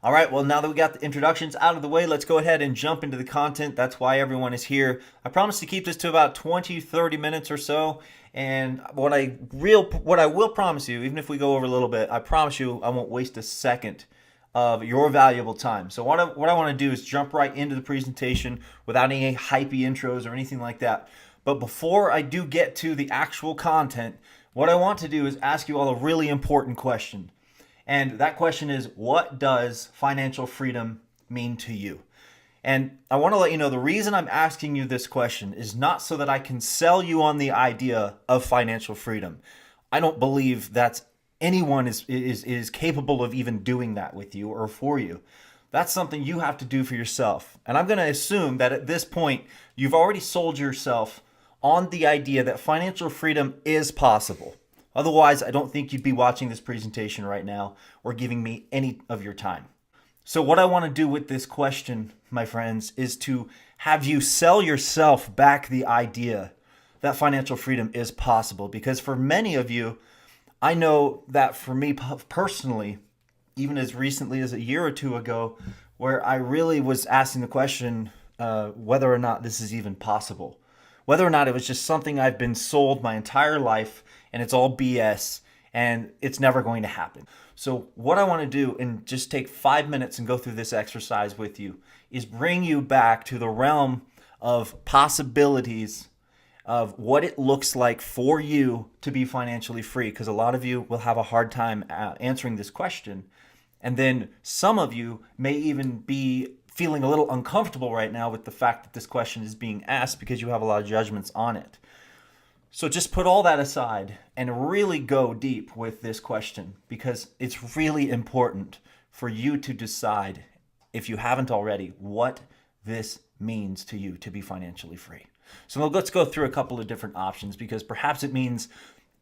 All right, well, now that we got the introductions out of the way, let's go ahead and jump into the content. That's why everyone is here. I promise to keep this to about 20, 30 minutes or so. And what I will promise you, even if we go over a little bit, I promise you I won't waste a second of your valuable time. So what I want to do is jump right into the presentation without any hypey intros or anything like that. But before I do get to the actual content, what I want to do is ask you all a really important question. And that question is, what does financial freedom mean to you? And I want to let you know the reason I'm asking you this question is not so that I can sell you on the idea of financial freedom. I don't believe that anyone is capable of even doing that with you or for you. That's something you have to do for yourself. And I'm going to assume that at this point, you've already sold yourself on the idea that financial freedom is possible. Otherwise, I don't think you'd be watching this presentation right now or giving me any of your time. So what I want to do with this question, my friends, is to have you sell yourself back the idea that financial freedom is possible. Because for many of you, I know that for me personally, even as recently as a year or two ago, where I really was asking the question whether or not this is even possible. Whether or not it was just something I've been sold my entire life and it's all BS and it's never going to happen. So what I want to do, and just take 5 minutes and go through this exercise with you, is bring you back to the realm of possibilities of what it looks like for you to be financially free. Because a lot of you will have a hard time answering this question. And then some of you may even be feeling a little uncomfortable right now with the fact that this question is being asked because you have a lot of judgments on it. So just put all that aside and really go deep with this question, because it's really important for you to decide, if you haven't already, what this means to you to be financially free. So now let's go through a couple of different options, because perhaps it means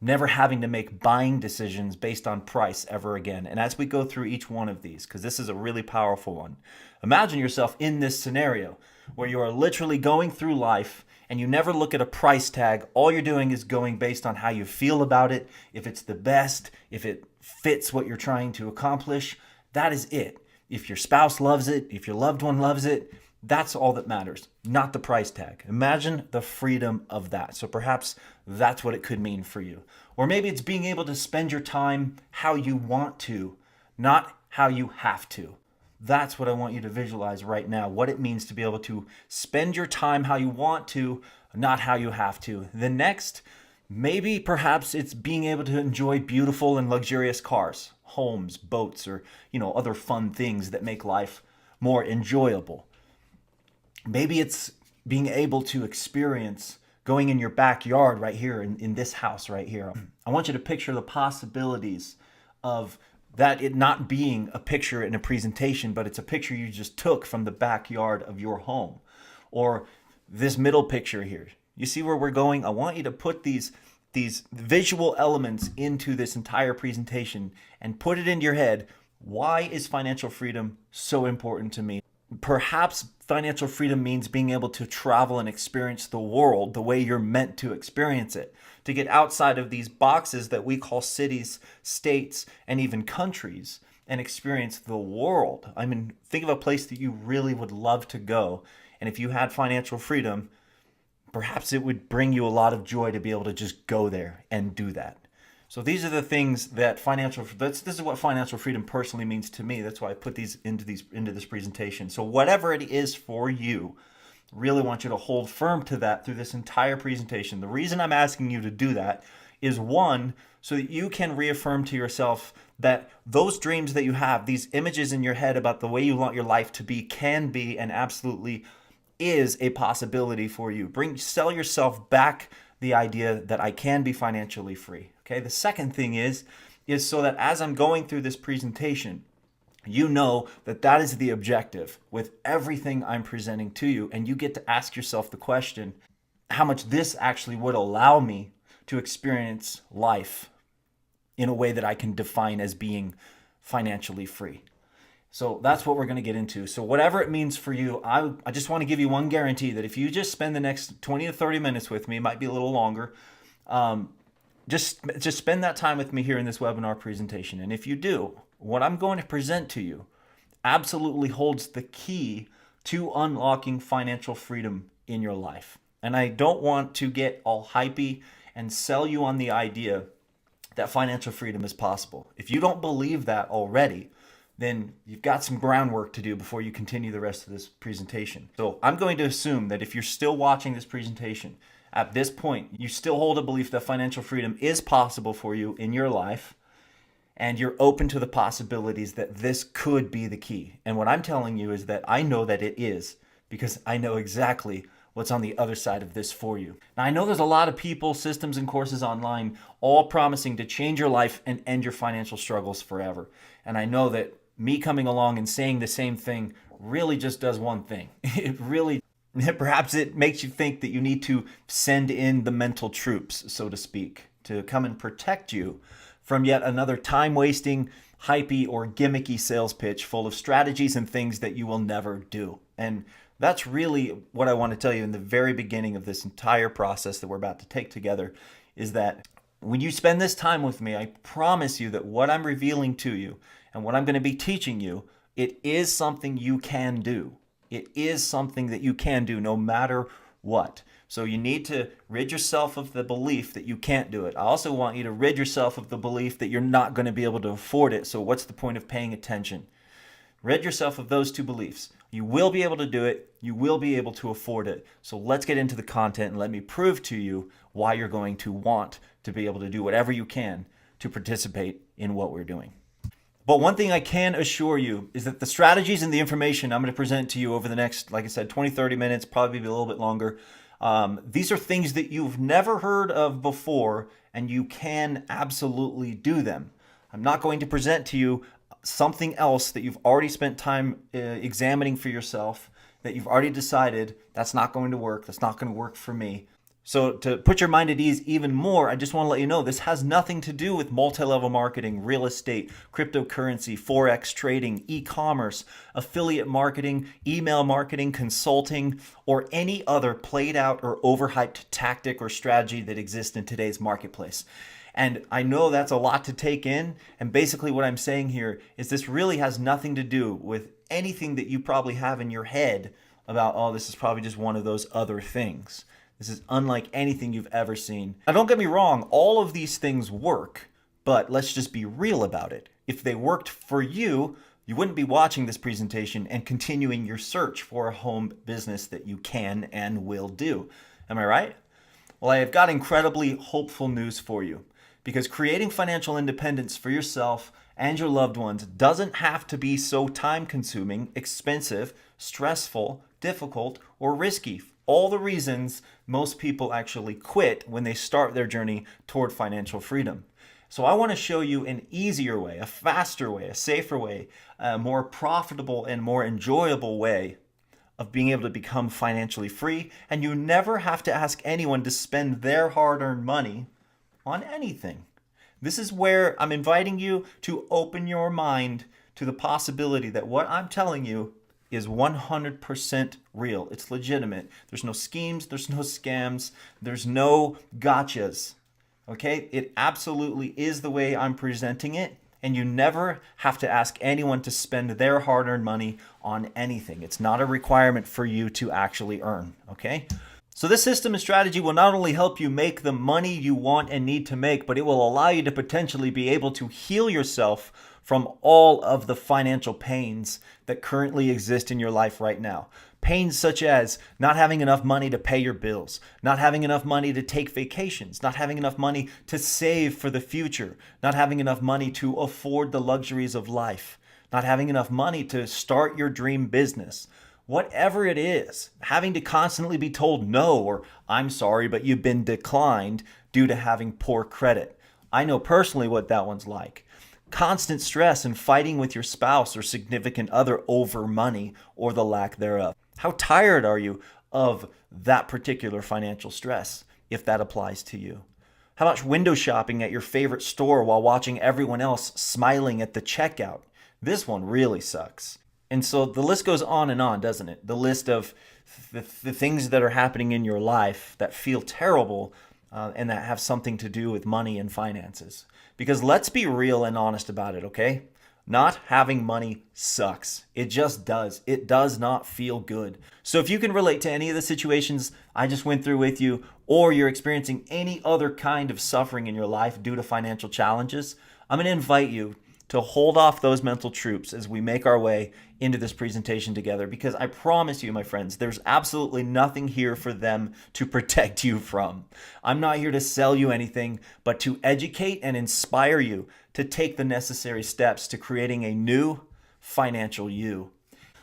never having to make buying decisions based on price ever again. And as we go through each one of these, because this is a really powerful one, imagine yourself in this scenario where you are literally going through life and you never look at a price tag. All you're doing is going based on how you feel about it, if it's the best, if it fits what you're trying to accomplish. That is it. If your spouse loves it, if your loved one loves it, that's all that matters, not the price tag. Imagine the freedom of that. So perhaps that's what it could mean for you. Or maybe it's being able to spend your time how you want to, not how you have to. That's what I want you to visualize right now, what it means to be able to spend your time how you want to, not how you have to. The next, maybe perhaps it's being able to enjoy beautiful and luxurious cars, homes, boats, or other fun things that make life more enjoyable. Maybe it's being able to experience going in your backyard right here in this house right here. I want you to picture the possibilities of that it not being a picture in a presentation, but it's a picture you just took from the backyard of your home. Or this middle picture here. You see where we're going? I want you to put these visual elements into this entire presentation and put it into your head. Why is financial freedom so important to me? Perhaps financial freedom means being able to travel and experience the world the way you're meant to experience it, to get outside of these boxes that we call cities, states, and even countries, and experience the world. I mean, think of a place that you really would love to go, and if you had financial freedom, perhaps it would bring you a lot of joy to be able to just go there and do that. So these are the things that this is what financial freedom personally means to me. That's why I put these into this presentation. So whatever it is for you, really want you to hold firm to that through this entire presentation. The reason I'm asking you to do that is, one, so that you can reaffirm to yourself that those dreams that you have, these images in your head about the way you want your life to be, can be and absolutely is a possibility for you. Sell yourself back the idea that I can be financially free. Okay. The second thing is so that as I'm going through this presentation, you know that is the objective with everything I'm presenting to you. And you get to ask yourself the question, how much this actually would allow me to experience life in a way that I can define as being financially free. So that's what we're going to get into. So whatever it means for you, I just want to give you one guarantee that if you just spend the next 20 to 30 minutes with me, it might be a little longer, just spend that time with me here in this webinar presentation. And if you do, what I'm going to present to you absolutely holds the key to unlocking financial freedom in your life. And I don't want to get all hypey and sell you on the idea that financial freedom is possible. If you don't believe that already, then you've got some groundwork to do before you continue the rest of this presentation. So I'm going to assume that if you're still watching this presentation, at this point, you still hold a belief that financial freedom is possible for you in your life, and you're open to the possibilities that this could be the key. And what I'm telling you is that I know that it is, because I know exactly what's on the other side of this for you. Now, I know there's a lot of people, systems, and courses online all promising to change your life and end your financial struggles forever. And I know that me coming along and saying the same thing really just does one thing. Perhaps it makes you think that you need to send in the mental troops, so to speak, to come and protect you from yet another time-wasting, hypey, or gimmicky sales pitch full of strategies and things that you will never do. And that's really what I want to tell you in the very beginning of this entire process that we're about to take together, is that when you spend this time with me, I promise you that what I'm revealing to you and what I'm going to be teaching you, it is something you can do. It is something that you can do no matter what. So you need to rid yourself of the belief that you can't do it. I also want you to rid yourself of the belief that you're not going to be able to afford it. So what's the point of paying attention? Rid yourself of those two beliefs. You will be able to do it. You will be able to afford it. So let's get into the content and let me prove to you why you're going to want to be able to do whatever you can to participate in what we're doing. But one thing I can assure you is that the strategies and the information I'm going to present to you over the next, like I said, 20, 30 minutes, probably be a little bit longer. These are things that you've never heard of before, and you can absolutely do them. I'm not going to present to you something else that you've already spent time examining for yourself, that you've already decided that's not going to work, that's not going to work for me. So to put your mind at ease even more, I just want to let you know this has nothing to do with multi-level marketing, real estate, cryptocurrency, forex trading, e-commerce, affiliate marketing, email marketing, consulting, or any other played out or overhyped tactic or strategy that exists in today's marketplace. And I know that's a lot to take in. And basically what I'm saying here is this really has nothing to do with anything that you probably have in your head about, oh, this is probably just one of those other things. This is unlike anything you've ever seen. Now, don't get me wrong, all of these things work, but let's just be real about it. If they worked for you, you wouldn't be watching this presentation and continuing your search for a home business that you can and will do. Am I right? Well, I have got incredibly hopeful news for you, because creating financial independence for yourself and your loved ones doesn't have to be so time-consuming, expensive, stressful, difficult, or risky. All the reasons most people actually quit when they start their journey toward financial freedom. So I want to show you an easier way, a faster way, a safer way, a more profitable and more enjoyable way of being able to become financially free. And you never have to ask anyone to spend their hard-earned money on anything. This is where I'm inviting you to open your mind to the possibility that what I'm telling you is 100% real. It's legitimate. There's no schemes, there's no scams, there's no gotchas. Okay? It absolutely is the way I'm presenting it, and you never have to ask anyone to spend their hard-earned money on anything. It's not a requirement for you to actually earn, okay? So this system and strategy will not only help you make the money you want and need to make, but it will allow you to potentially be able to heal yourself from all of the financial pains that currently exist in your life right now. Pains such as not having enough money to pay your bills, not having enough money to take vacations, not having enough money to save for the future, not having enough money to afford the luxuries of life, not having enough money to start your dream business. Whatever it is, having to constantly be told no, or I'm sorry, but you've been declined due to having poor credit. I know personally what that one's like. Constant stress and fighting with your spouse or significant other over money or the lack thereof. How tired are you of that particular financial stress, if that applies to you? How much window shopping at your favorite store while watching everyone else smiling at the checkout? This one really sucks. And so the list goes on, doesn't it? The list of the things that are happening in your life that feel terrible and that have something to do with money and finances. Because let's be real and honest about it, okay? Not having money sucks. It just does. It does not feel good. So if you can relate to any of the situations I just went through with you, or you're experiencing any other kind of suffering in your life due to financial challenges, I'm going to invite you to hold off those mental troops as we make our way into this presentation together, because I promise you, my friends, there's absolutely nothing here for them to protect you from. I'm not here to sell you anything, but to educate and inspire you to take the necessary steps to creating a new financial you.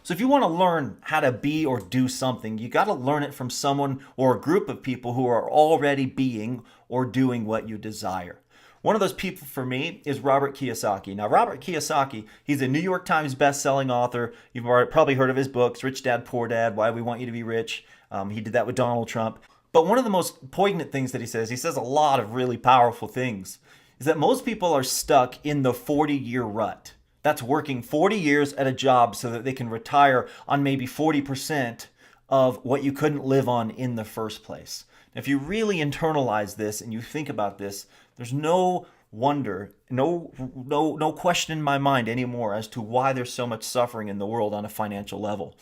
So if you want to learn how to be or do something, you got to learn it from someone or a group of people who are already being or doing what you desire. One of those people for me is Robert Kiyosaki. Now, Robert Kiyosaki, he's a New York Times best-selling author. You've probably heard of his books, Rich Dad, Poor Dad, Why We Want You to Be Rich. He did that with Donald Trump. But one of the most poignant things that he says a lot of really powerful things, is that most people are stuck in the 40-year rut. That's working 40 years at a job so that they can retire on maybe 40% of what you couldn't live on in the first place. If you really internalize this and you think about this, there's no wonder, no question in my mind anymore as to why there's so much suffering in the world on a financial level.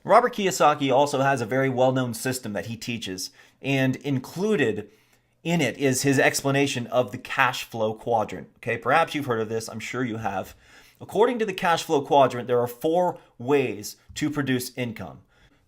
Robert Kiyosaki also has a very well-known system that he teaches, and included in it is his explanation of the cash flow quadrant. Okay, perhaps you've heard of this, I'm sure you have. According to the cash flow quadrant, there are 4 ways to produce income.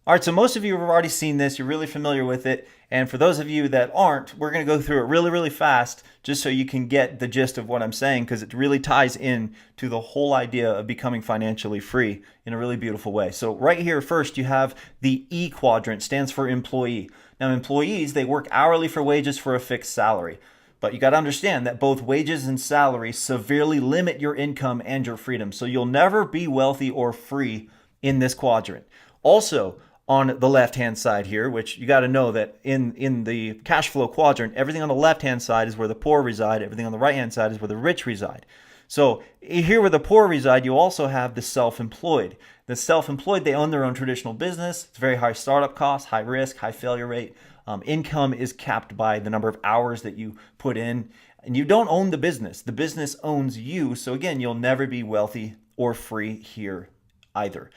All right, so most of you have already seen this, you're really familiar with it, and for those of you that aren't, we're going to go through it really, really fast just so you can get the gist of what I'm saying, because it really ties in to the whole idea of becoming financially free in a really beautiful way. So right here, first, you have the E quadrant, stands for employee. Now, employees, they work hourly for wages for a fixed salary. But you got to understand that both wages and salary severely limit your income and your freedom. So you'll never be wealthy or free in this quadrant. Also, on the left-hand side here, which you got to know that in the cash flow quadrant, everything on the left-hand side is where the poor reside. Everything on the right-hand side is where the rich reside. So here where the poor reside, you also have the self-employed. The self-employed, they own their own traditional business. It's very high startup costs, high risk, high failure rate. Income is capped by the number of hours that you put in. And you don't own the business. The business owns you. So again, you'll never be wealthy or free here either.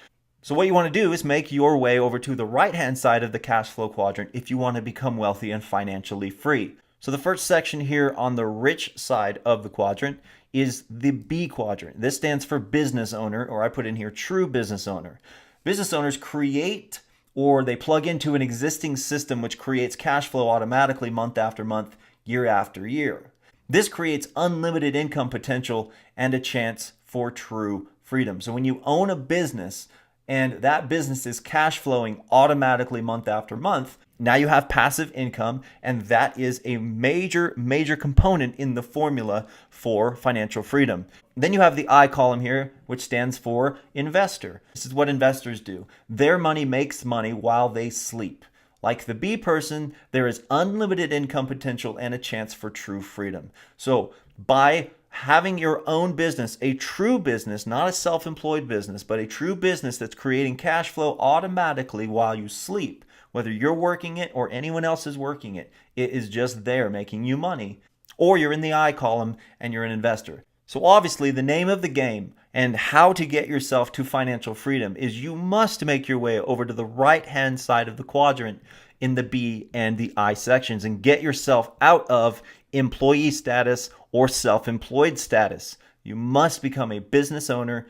So what you want to do is make your way over to the right-hand side of the cash flow quadrant if you want to become wealthy and financially free. So the first section here on the rich side of the quadrant is the B quadrant. This stands for business owner, or I put in here true business owner. Business owners create, or they plug into an existing system which creates cash flow automatically month after month, year after year. This creates unlimited income potential and a chance for true freedom. So when you own a business and that business is cash flowing automatically month after month, now you have passive income, and that is a major component in the formula for financial freedom. Then you have the I column here, which stands for investor. This is what investors do. Their money makes money while they sleep. Like the B person, there is unlimited income potential and a chance for true freedom. So by having your own business, a true business, not a self-employed business, but a true business that's creating cash flow automatically while you sleep, whether you're working it or anyone else is working it, it is just there making you money. Or you're in the I column and you're an investor. So obviously the name of the game and how to get yourself to financial freedom is you must make your way over to the right-hand side of the quadrant in the B and the I sections and get yourself out of employee status or self-employed status. You must become a business owner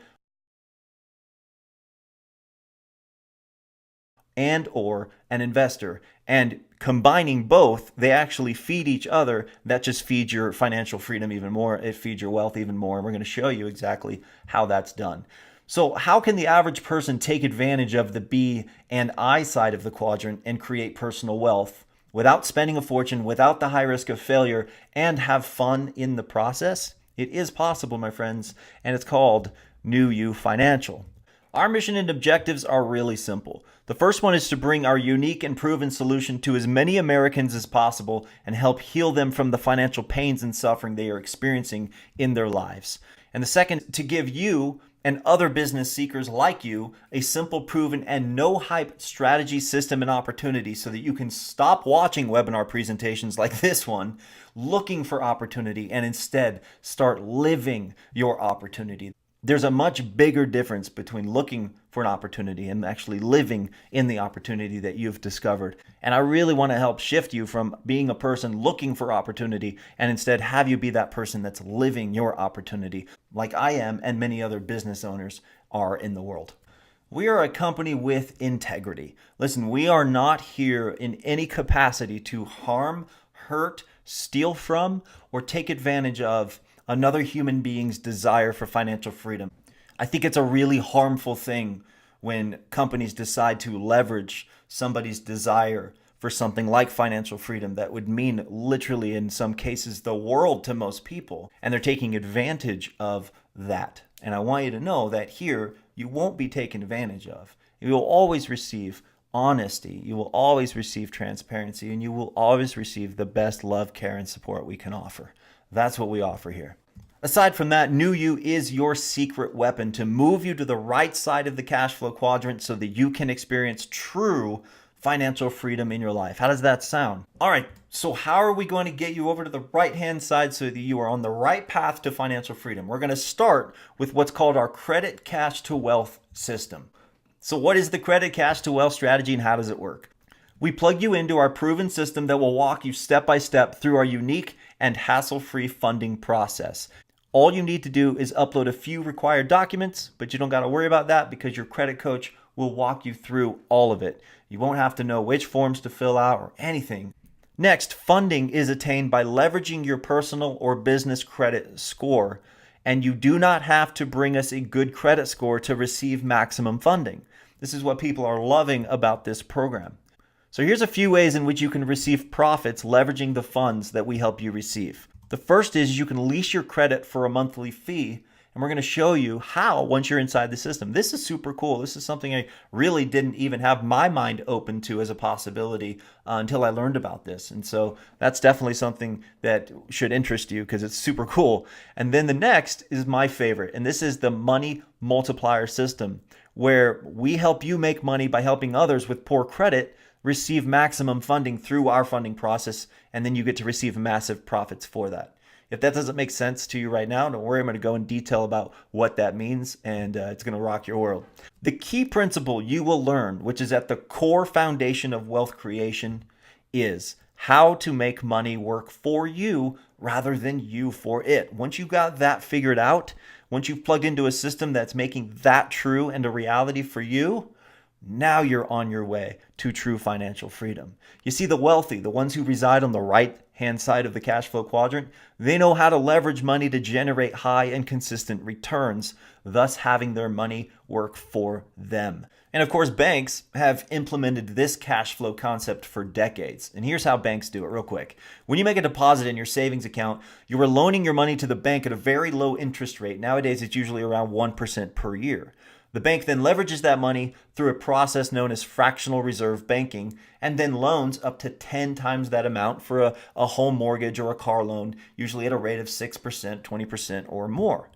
and or an investor. And combining both, they actually feed each other. That just feeds your financial freedom even more. It feeds your wealth even more. And we're going to show you exactly how that's done. So how can the average person take advantage of the B and I side of the quadrant and create personal wealth without spending a fortune, without the high risk of failure, and have fun in the process? It is possible, my friends, and it's called NewUFinancial. Our mission and objectives are really simple. The first one is to bring our unique and proven solution to as many Americans as possible and help heal them from the financial pains and suffering they are experiencing in their lives. And the second, to give you and other business seekers like you a simple, proven, and no-hype strategy, system, and opportunity so that you can stop watching webinar presentations like this one, looking for opportunity, and instead start living your opportunity. There's a much bigger difference between looking for an opportunity and actually living in the opportunity that you've discovered. And I really want to help shift you from being a person looking for opportunity and instead have you be that person that's living your opportunity, like I am and many other business owners are in the world. We are a company with integrity. Listen, we are not here in any capacity to harm, hurt, steal from, or take advantage of another human being's desire for financial freedom. I think it's a really harmful thing when companies decide to leverage somebody's desire for something like financial freedom that would mean literally in some cases the world to most people, and they're taking advantage of that. And I want you to know that here you won't be taken advantage of. You will always receive honesty, you will always receive transparency, and you will always receive the best love, care, and support we can offer. That's what we offer here. Aside from that, NewU is your secret weapon to move you to the right side of the cash flow quadrant so that you can experience true financial freedom in your life. How does that sound? All right, so how are we going to get you over to the right-hand side so that you are on the right path to financial freedom? We're going to start with what's called our credit cash to wealth system. So what is the credit cash to wealth strategy and how does it work? We plug you into our proven system that will walk you step by step through our unique and hassle-free funding process. All you need to do is upload a few required documents, but you don't got to worry about that because your credit coach will walk you through all of it. You won't have to know which forms to fill out or anything. Next, funding is attained by leveraging your personal or business credit score, and you do not have to bring us a good credit score to receive maximum funding. This is what people are loving about this program. So here's a few ways in which you can receive profits leveraging the funds that we help you receive. The first is you can lease your credit for a monthly fee, and we're going to show you how once you're inside the system. This is super cool. This is something I really didn't even have my mind open to as a possibility until I learned about this. And so that's definitely something that should interest you because it's super cool. And then the next is my favorite, and this is the money multiplier system, where we help you make money by helping others with poor credit receive maximum funding through our funding process, and then you get to receive massive profits for that. If that doesn't make sense to you right now, don't worry, I'm going to go in detail about what that means, and it's going to rock your world. The key principle you will learn, which is at the core foundation of wealth creation, is how to make money work for you rather than you for it. Once you got that figured out, once you've plugged into a system that's making that true and a reality for you, now you're on your way to true financial freedom. You see, the wealthy, the ones who reside on the right-hand side of the cash flow quadrant, they know how to leverage money to generate high and consistent returns, thus having their money work for them. And of course, banks have implemented this cash flow concept for decades. And here's how banks do it real quick. When you make a deposit in your savings account, you are loaning your money to the bank at a very low interest rate. Nowadays, it's usually around 1% per year. The bank then leverages that money through a process known as fractional reserve banking and then loans up to 10 times that amount for a home mortgage or a car loan, usually at a rate of 6%, 20% or more.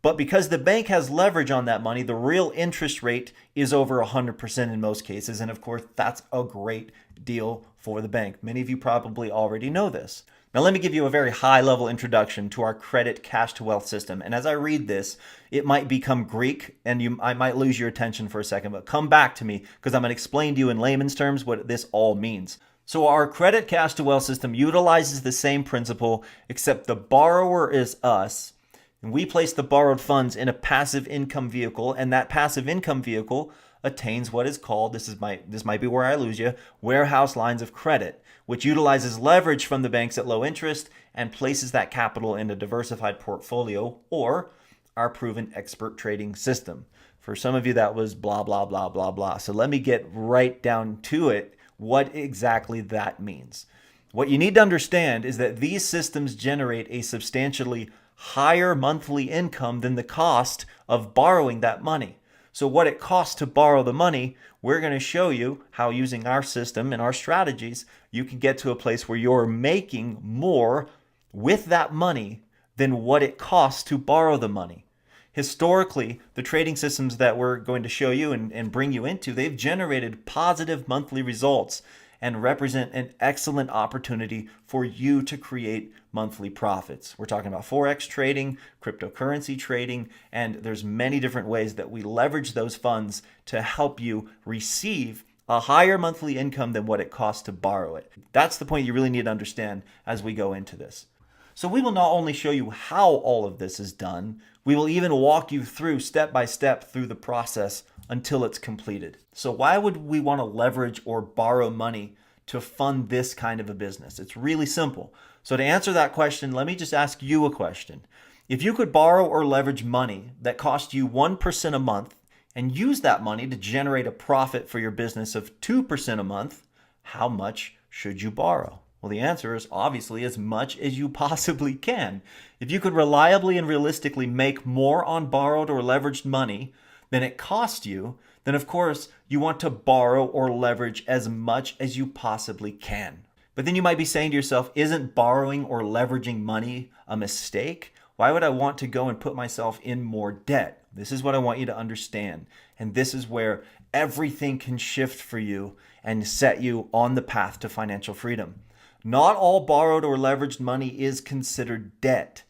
But because the bank has leverage on that money, the real interest rate is over 100% in most cases. And of course, that's a great deal for the bank. Many of you probably already know this. Now, let me give you a very high-level introduction to our credit cash to wealth system. And as I read this, it might become Greek and I might lose your attention for a second, but come back to me because I'm going to explain to you in layman's terms what this all means. So our credit cash to wealth system utilizes the same principle, except the borrower is us. And we place the borrowed funds in a passive income vehicle, and that passive income vehicle attains what is called, this might be where I lose you, warehouse lines of credit, which utilizes leverage from the banks at low interest and places that capital in a diversified portfolio or our proven expert trading system. For some of you, that was blah, blah, blah, blah, blah. So let me get right down to it, what exactly that means. What you need to understand is that these systems generate a substantially higher monthly income than the cost of borrowing that money. So what it costs to borrow the money, we're going to show you how using our system and our strategies, you can get to a place where you're making more with that money than what it costs to borrow the money. Historically, the trading systems that we're going to show you and bring you into, they've generated positive monthly results. and represent an excellent opportunity for you to create monthly profits. We're talking about Forex trading, cryptocurrency trading, and there's many different ways that we leverage those funds to help you receive a higher monthly income than what it costs to borrow it. That's the point you really need to understand as we go into this. So we will not only show you how all of this is done, we will even walk you through step by step through the process until it's completed. So why would we want to leverage or borrow money to fund this kind of a business? It's really simple. So to answer that question, let me just ask you a question. If you could borrow or leverage money that cost you 1% a month and use that money to generate a profit for your business of 2% a month, how much should you borrow? Well, the answer is obviously as much as you possibly can. If you could reliably and realistically make more on borrowed or leveraged money than it cost you, then of course you want to borrow or leverage as much as you possibly can. But then you might be saying to yourself, isn't borrowing or leveraging money a mistake? Why would I want to go and put myself in more debt? This is what I want you to understand. And this is where everything can shift for you and set you on the path to financial freedom. Not all borrowed or leveraged money is considered debt.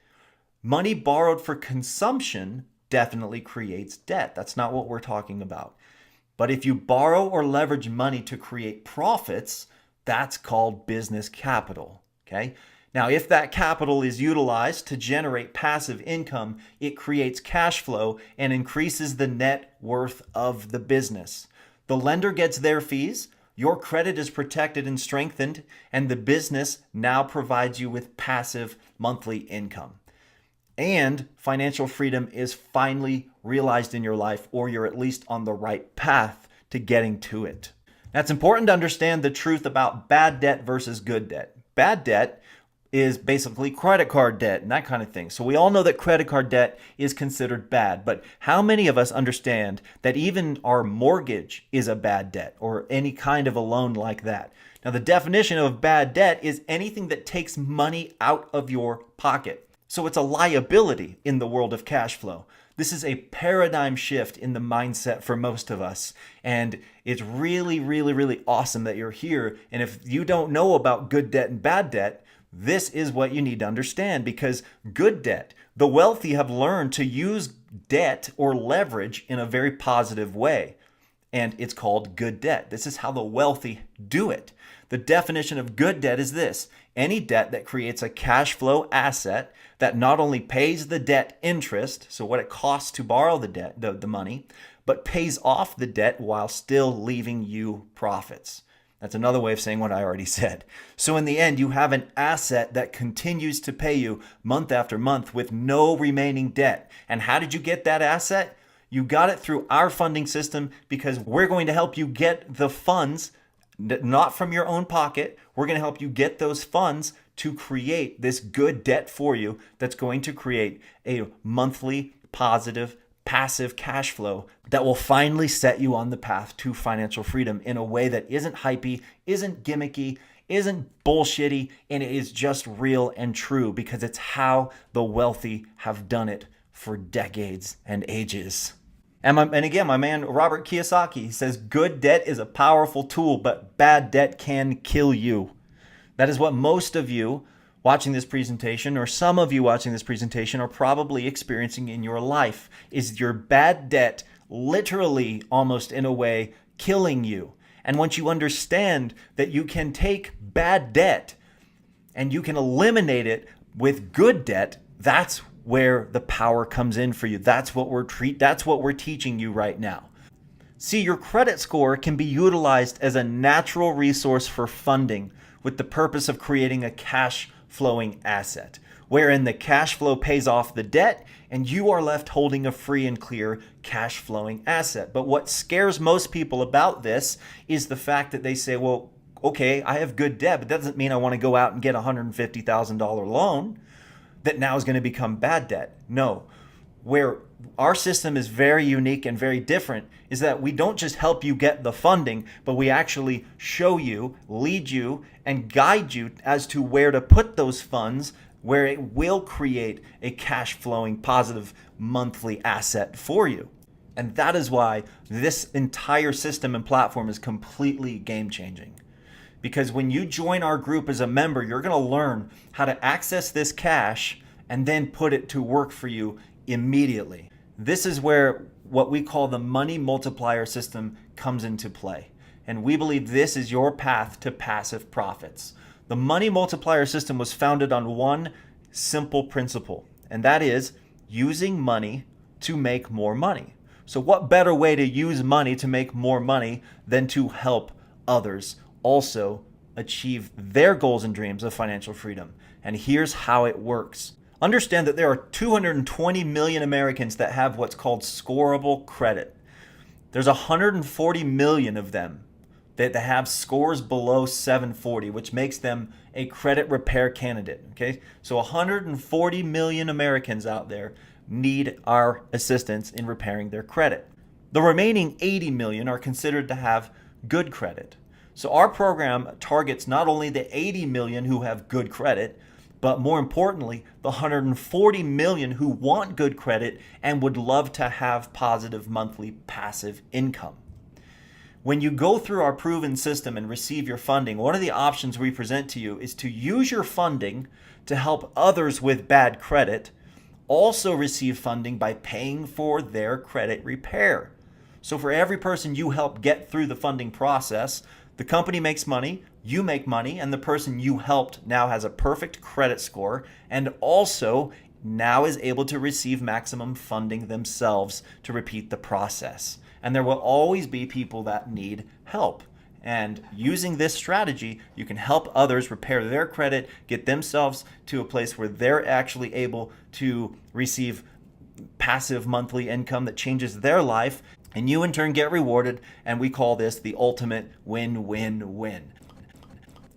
Money borrowed for consumption definitely creates debt. That's not what we're talking about. But if you borrow or leverage money to create profits, that's called business capital. Okay? Now, if that capital is utilized to generate passive income, it creates cash flow and increases the net worth of the business. The lender gets their fees, your credit is protected and strengthened, and the business now provides you with passive monthly income. And financial freedom is finally realized in your life, or you're at least on the right path to getting to it. Now, it's important to understand the truth about bad debt versus good debt. Bad debt is basically credit card debt and that kind of thing. So we all know that credit card debt is considered bad, but how many of us understand that even our mortgage is a bad debt or any kind of a loan like that? Now, the definition of bad debt is anything that takes money out of your pocket. So it's a liability in the world of cash flow. This is a paradigm shift in the mindset for most of us. And it's really, really, really awesome that you're here. And if you don't know about good debt and bad debt, this is what you need to understand, because good debt, the wealthy have learned to use debt or leverage in a very positive way. And it's called good debt. This is how the wealthy do it. The definition of good debt is this: any debt that creates a cash flow asset that not only pays the debt interest, so what it costs to borrow the debt, the money, but pays off the debt while still leaving you profits. That's another way of saying what I already said. So in the end, you have an asset that continues to pay you month after month with no remaining debt. And how did you get that asset? You got it through our funding system, because we're going to help you get the funds, not from your own pocket. We're going to help you get those funds to create this good debt for you that's going to create a monthly positive passive cash flow that will finally set you on the path to financial freedom in a way that isn't hypey, isn't gimmicky, isn't bullshitty, and it is just real and true, because it's how the wealthy have done it for decades and ages. And again, my man Robert Kiyosaki says, good debt is a powerful tool, but bad debt can kill you. That is what most of you watching this presentation, or some of you watching this presentation, are probably experiencing in your life. Is your bad debt literally, almost in a way, killing you? And once you understand that you can take bad debt and you can eliminate it with good debt, that's where the power comes in for you. That's what we're teaching you right now. See, your credit score can be utilized as a natural resource for funding with the purpose of creating a cash flowing asset, wherein the cash flow pays off the debt and you are left holding a free and clear cash flowing asset. But what scares most people about this is the fact that they say, well, okay, I have good debt, but that doesn't mean I want to go out and get a $150,000 loan that now is going to become bad debt. No. Where our system is very unique and very different is that we don't just help you get the funding, but we actually show you, lead you, and guide you as to where to put those funds, where it will create a cash flowing positive monthly asset for you. And that is why this entire system and platform is completely game changing. because when you join our group as a member, you're going to learn how to access this cash and then put it to work for you immediately. This is where what we call the money multiplier system comes into play. And we believe this is your path to passive profits. The money multiplier system was founded on one simple principle, and that is using money to make more money. So what better way to use money to make more money than to help others also achieve their goals and dreams of financial freedom? And here's how it works. Understand that there are 220 million Americans that have what's called scorable credit. There's 140 million of them that have scores below 740, which makes them a credit repair candidate. Okay, so 140 million Americans out there need our assistance in repairing their credit. The remaining 80 million are considered to have good credit. So our program targets not only the 80 million who have good credit, but more importantly, the 140 million who want good credit and would love to have positive monthly passive income. When you go through our proven system and receive your funding, one of the options we present to you is to use your funding to help others with bad credit also receive funding by paying for their credit repair. So for every person you help get through the funding process, the company makes money, you make money, and the person you helped now has a perfect credit score and also now is able to receive maximum funding themselves to repeat the process. And there will always be people that need help. And using this strategy, you can help others repair their credit, get themselves to a place where they're actually able to receive passive monthly income that changes their life, and you in turn get rewarded, and we call this the ultimate win-win-win.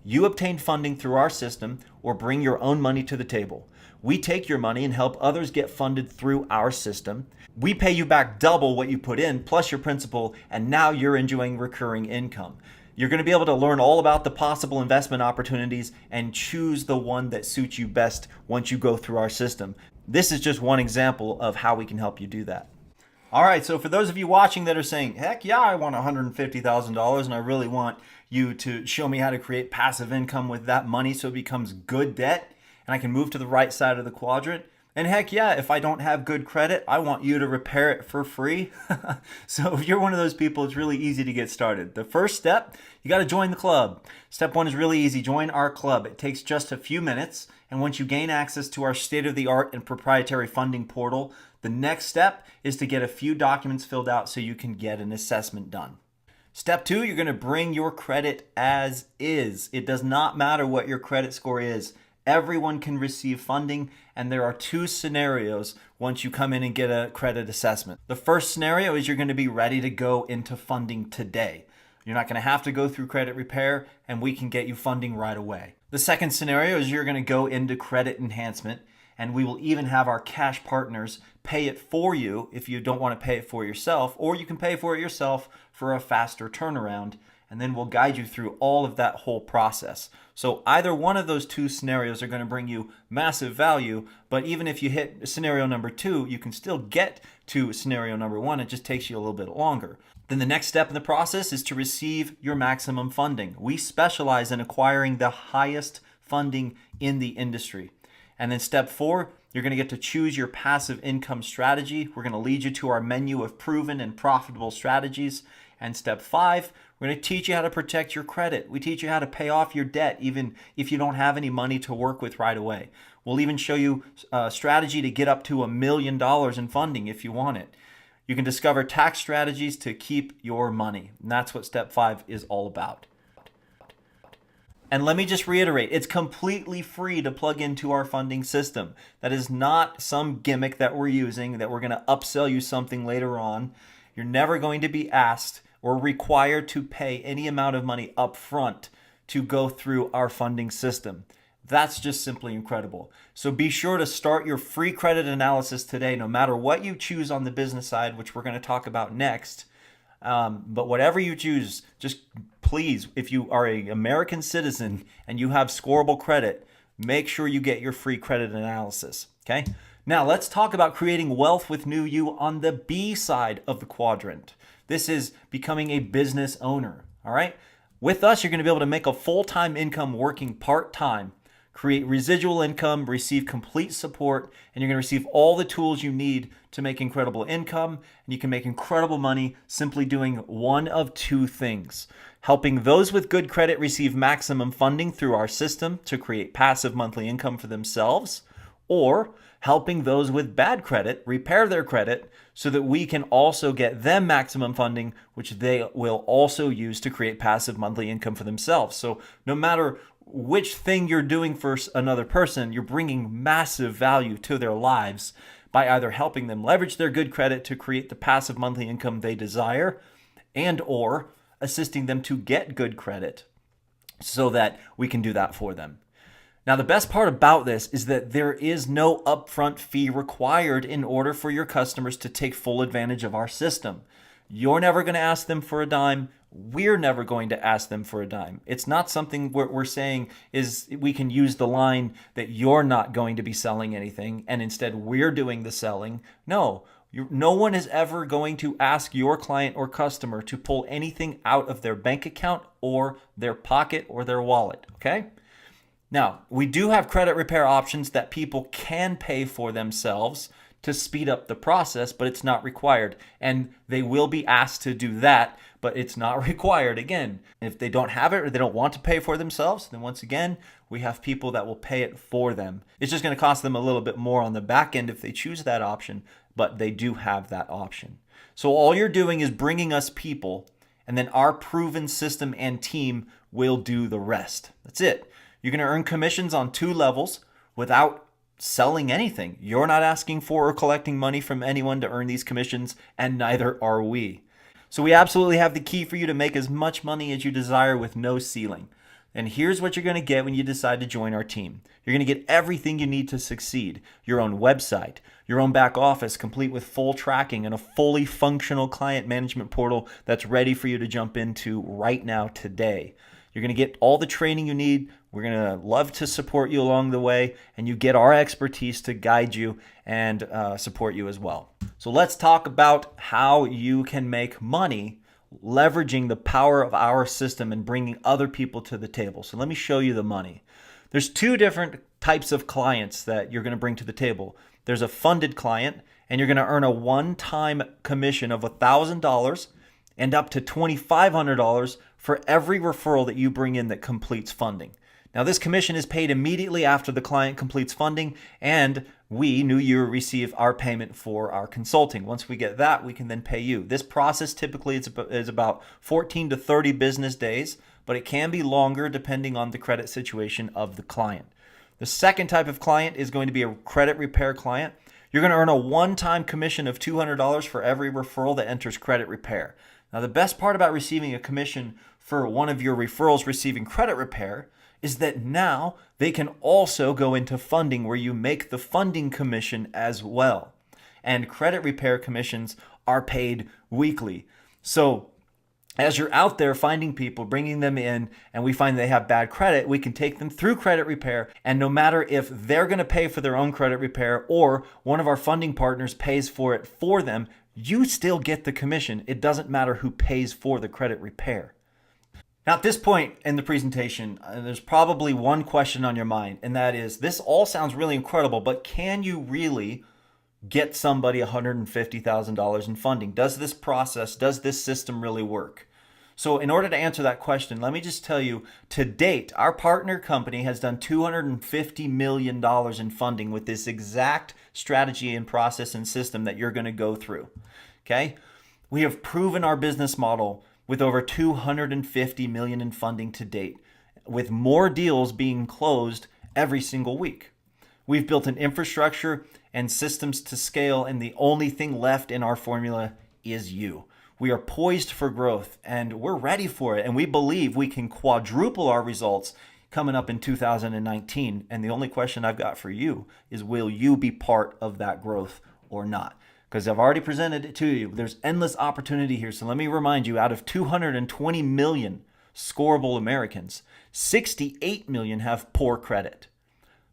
You obtain funding through our system or bring your own money to the table. We take your money and help others get funded through our system. We pay you back double what you put in, plus your principal, and now you're enjoying recurring income. You're going to be able to learn all about the possible investment opportunities and choose the one that suits you best once you go through our system. This is just one example of how we can help you do that. All right, so for those of you watching that are saying, heck yeah, I want $150,000 and I really want you to show me how to create passive income with that money so it becomes good debt and I can move to the right side of the quadrant. And heck yeah, if I don't have good credit, I want you to repair it for free. So if you're one of those people, it's really easy to get started. The first step, you got to join the club. Step one is really easy. Join our club. It takes just a few minutes. And once you gain access to our state-of-the-art and proprietary funding portal, the next step is to get a few documents filled out so you can get an assessment done. Step two, you're going to bring your credit as is. It does not matter what your credit score is. Everyone can receive funding, and there are two scenarios once you come in and get a credit assessment. The first scenario is you're going to be ready to go into funding today. You're not going to have to go through credit repair, and we can get you funding right away. The second scenario is you're going to go into credit enhancement, and we will even have our cash partners pay it for you if you don't want to pay it for yourself, or you can pay for it yourself for a faster turnaround, and then we'll guide you through all of that whole process. So either one of those two scenarios are going to bring you massive value, but even if you hit scenario number two, you can still get to scenario number one. It just takes you a little bit longer. Then the next step in the process is to receive your maximum funding. We specialize in acquiring the highest funding in the industry. And then step four, you're going to get to choose your passive income strategy. We're going to lead you to our menu of proven and profitable strategies. And step five, we're going to teach you how to protect your credit. We teach you how to pay off your debt even if you don't have any money to work with right away. We'll even show you a strategy to get up to $1 million in funding if you want it. You can discover tax strategies to keep your money. And that's what step five is all about. And let me just reiterate, it's completely free to plug into our funding system. That is not some gimmick that we're using that we're going to upsell you something later on. You're never going to be asked or required to pay any amount of money up front to go through our funding system. That's just simply incredible. So be sure to start your free credit analysis today, no matter what you choose on the business side, which we're going to talk about next. But whatever you choose, just please, if you are an American citizen and you have scorable credit, make sure you get your free credit analysis. Okay? Now let's talk about creating wealth with NewU on the B side of the quadrant. This is becoming a business owner. All right? With us, you're going to be able to make a full-time income working part-time, create residual income, receive complete support, and you're going to receive all the tools you need to make incredible income. And you can make incredible money simply doing one of two things: helping those with good credit receive maximum funding through our system to create passive monthly income for themselves, or helping those with bad credit repair their credit so that we can also get them maximum funding, which they will also use to create passive monthly income for themselves. So no matter which thing you're doing for another person, you're bringing massive value to their lives by either helping them leverage their good credit to create the passive monthly income they desire, and or assisting them to get good credit so that we can do that for them. Now, the best part about this is that there is no upfront fee required in order for your customers to take full advantage of our system. You're never going to ask them for a dime. We're never going to ask them for a dime. It's not something we're saying is we can use the line that you're not going to be selling anything and instead we're doing the selling. No, no one is ever going to ask your client or customer to pull anything out of their bank account or their pocket or their wallet, okay? Now, we do have credit repair options that people can pay for themselves to speed up the process, but it's not required. And they will be asked to do that, but it's not required. Again, if they don't have it or they don't want to pay for themselves, then once again, we have people that will pay it for them. It's just going to cost them a little bit more on the back end if they choose that option, but they do have that option. So all you're doing is bringing us people, and then our proven system and team will do the rest. That's it. You're going to earn commissions on 2 levels without selling anything. You're not asking for or collecting money from anyone to earn these commissions, and neither are we. So we absolutely have the key for you to make as much money as you desire with no ceiling. And here's what you're going to get when you decide to join our team. You're going to get everything you need to succeed: your own website, your own back office, complete with full tracking and a fully functional client management portal that's ready for you to jump into right now today. You're going to get all the training you need. We're going to love to support you along the way, and you get our expertise to guide you and support you as well. So let's talk about how you can make money leveraging the power of our system and bringing other people to the table. So let me show you the money. There's 2 different types of clients that you're going to bring to the table. There's a funded client, and you're going to earn a one-time commission of $1,000 and up to $2,500 for every referral that you bring in that completes funding. Now, this commission is paid immediately after the client completes funding, and we, NewU, receive our payment for our consulting. Once we get that, we can then pay you. This process typically is about 14 to 30 business days, but it can be longer depending on the credit situation of the client. The second type of client is going to be a credit repair client. You're going to earn a one-time commission of $200 for every referral that enters credit repair. Now, the best part about receiving a commission for one of your referrals receiving credit repair is that now they can also go into funding where you make the funding commission as well. And credit repair commissions are paid weekly. So as you're out there finding people, bringing them in, and we find they have bad credit, we can take them through credit repair. And no matter if they're going to pay for their own credit repair or one of our funding partners pays for it for them, you still get the commission. It doesn't matter who pays for the credit repair. Now, at this point in the presentation, there's probably one question on your mind, and that is, this all sounds really incredible, but can you really get somebody $150,000 in funding? Does this system really work? So in order to answer that question, let me just tell you, to date, our partner company has done $250 million in funding with this exact strategy and process and system that you're going to go through. Okay? We have proven our business model with over $250 million in funding to date, with more deals being closed every single week. We've built an infrastructure and systems to scale, and the only thing left in our formula is you. We are poised for growth, and we're ready for it, and we believe we can quadruple our results coming up in 2019. And the only question I've got for you is, will you be part of that growth or not? Because I've already presented it to you. There's endless opportunity here. So let me remind you, out of 220 million scoreable Americans, 68 million have poor credit.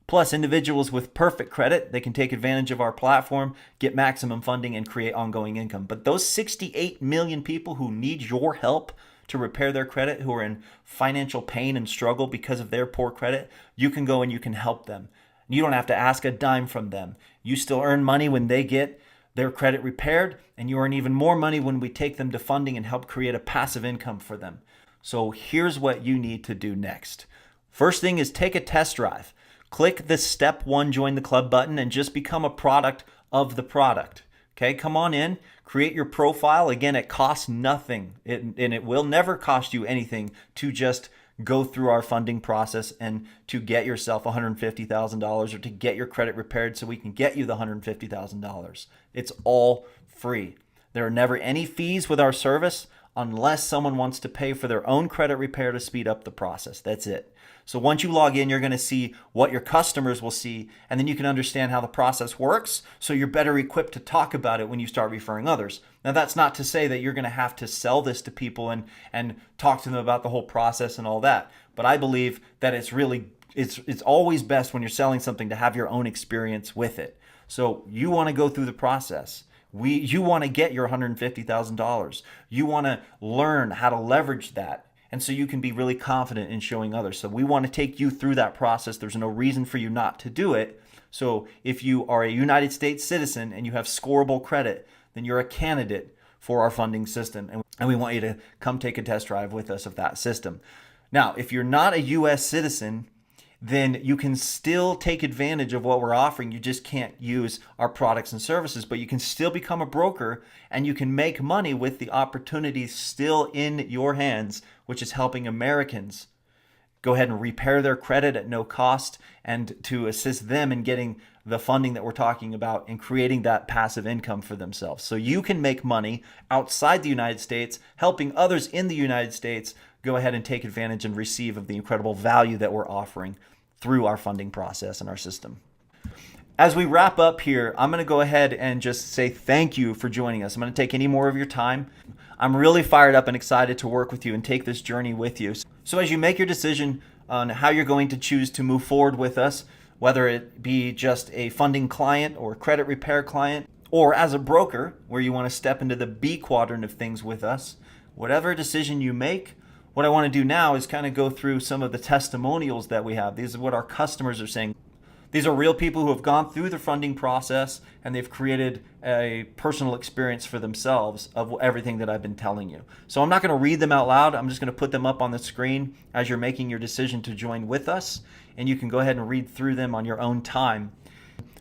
Plus, individuals with perfect credit, they can take advantage of our platform, get maximum funding, and create ongoing income. But those 68 million people who need your help to repair their credit, who are in financial pain and struggle because of their poor credit, you can go and you can help them. You don't have to ask a dime from them. You still earn money when they get their credit repaired, and you earn even more money when we take them to funding and help create a passive income for them. So here's what you need to do next. First thing is take a test drive. Click the step 1 join the club button and just become a product of the product. Okay, come on in, create your profile. Again, it costs nothing, and it will never cost you anything to just go through our funding process and to get yourself $150,000 or to get your credit repaired so we can get you the $150,000. It's all free. There are never any fees with our service unless someone wants to pay for their own credit repair to speed up the process. That's it. So once you log in, you're going to see what your customers will see, and then you can understand how the process works, so you're better equipped to talk about it when you start referring others. Now, that's not to say that you're going to have to sell this to people and talk to them about the whole process and all that, but I believe that it's always best when you're selling something to have your own experience with it. So you want to go through the process. You want to get your $150,000. You want to learn how to leverage that. And so you can be really confident in showing others. So we want to take you through that process. There's no reason for you not to do it. So if you are a United States citizen and you have scorable credit, then you're a candidate for our funding system. And we want you to come take a test drive with us of that system. Now, if you're not a U.S. citizen, then you can still take advantage of what we're offering. You just can't use our products and services, but you can still become a broker and you can make money with the opportunities still in your hands, which is helping Americans go ahead and repair their credit at no cost and to assist them in getting the funding that we're talking about and creating that passive income for themselves. So you can make money outside the United States, helping others in the United States go ahead and take advantage and receive of the incredible value that we're offering through our funding process and our system. As we wrap up here, I'm going to go ahead and just say thank you for joining us. I'm going to take any more of your time. I'm really fired up and excited to work with you and take this journey with you. So as you make your decision on how you're going to choose to move forward with us, whether it be just a funding client or credit repair client, or as a broker where you want to step into the B quadrant of things with us, whatever decision you make, what I want to do now is kind of go through some of the testimonials that we have. These are what our customers are saying. These are real people who have gone through the funding process and they've created a personal experience for themselves of everything that I've been telling you. So I'm not going to read them out loud. I'm just going to put them up on the screen as you're making your decision to join with us, and you can go ahead and read through them on your own time.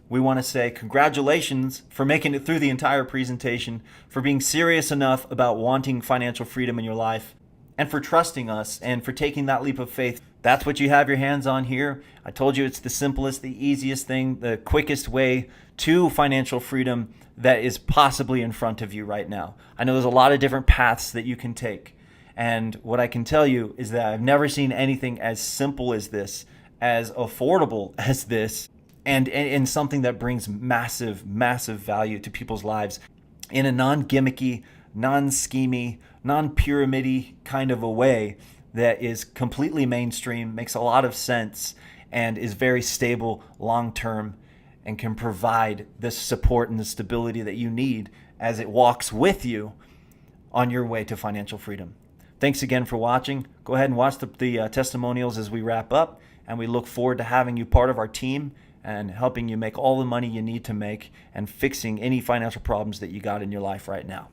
We want to say congratulations for making it through the entire presentation, for being serious enough about wanting financial freedom in your life, and for trusting us and for taking that leap of faith. That's what you have your hands on here. I told you it's the simplest, the easiest thing, the quickest way to financial freedom that is possibly in front of you right now. I know there's a lot of different paths that you can take. And what I can tell you is that I've never seen anything as simple as this, as affordable as this, and something that brings massive, massive value to people's lives in a non-gimmicky, non-schemy, non-pyramid-y kind of a way that is completely mainstream, makes a lot of sense, and is very stable long-term and can provide the support and the stability that you need as it walks with you on your way to financial freedom. Thanks again for watching. Go ahead and watch the testimonials as we wrap up, and we look forward to having you part of our team and helping you make all the money you need to make and fixing any financial problems that you got in your life right now.